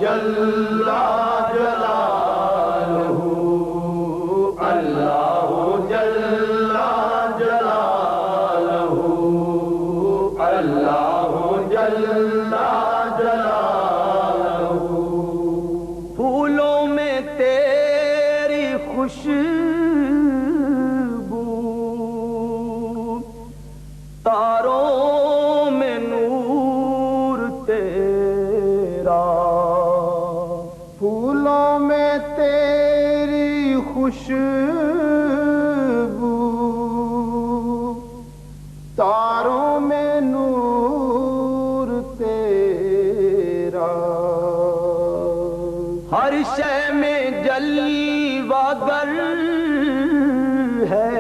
جل جلالہ اللہ جل جلالہ اللہ جل جلالہ پھولوں میں تیری خوشبو تاروں میں نور تیرا پھولوں میں تیری خوشبو تاروں میں نور تیرا ہر شے میں جلوہ گر ہے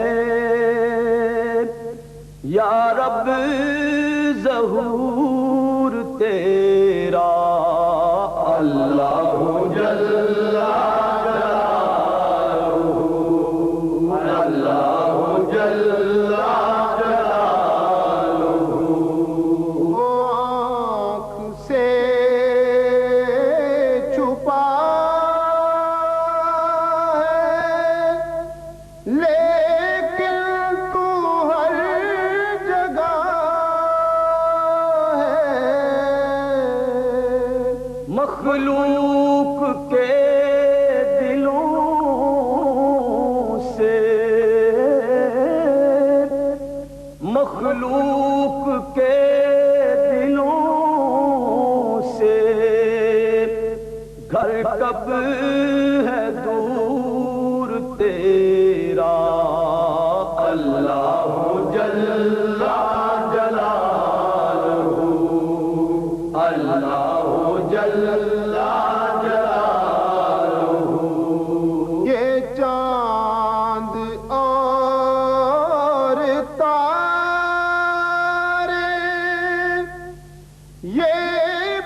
یا رب ظہور تیرا اللہ جل جلالہ اللہ جل جلالہ وہ آنکھ سے چھپا ہے لیکن تو ہر جگہ ہے مخلوق کے دلوں سے مخلوق کے دلوں سے گھر کب ہے دور تیرا اللہ جل جلالہ اللہ جل جلالہ یہ چاند اور تارے یہ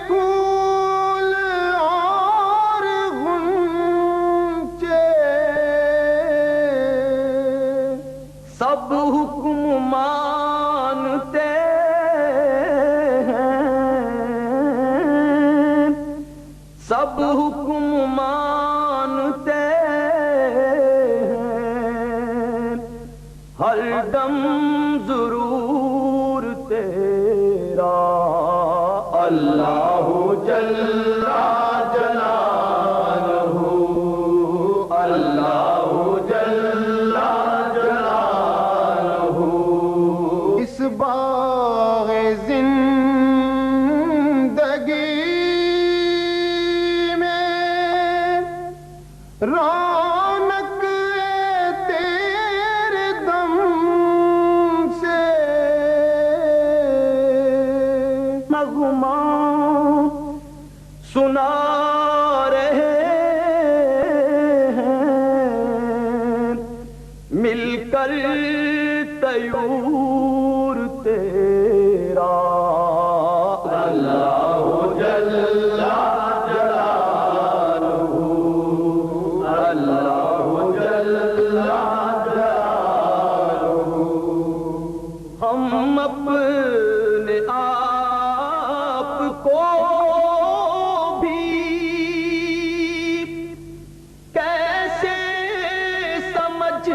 پھول اور غنچے سب حکم مانتے ہیں سب حکم مانتے ہیں ہر دم ضرور تیرا اللہ جل جلالہ اللہ جل جلالہ اس باغ زندگی میں رونق تیرے دم سے نغمہ سنا رہے ہیں مل کر طیور تیرا اللہ جل جلالہ اللہ جل جلالہ ہم اپنے آپ کو بھی کیسے سمجھ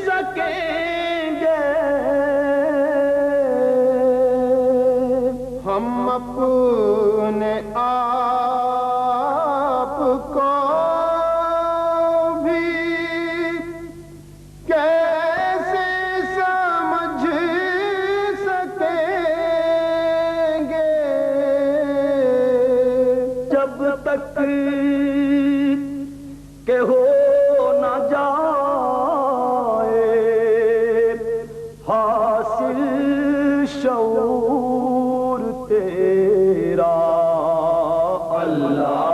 سکیں گے ہم اپنے آپ کو بھی کیسے سمجھ سکیں گے جب تک کہ ہو نہ جائے حاصل شعور تیرا اللہ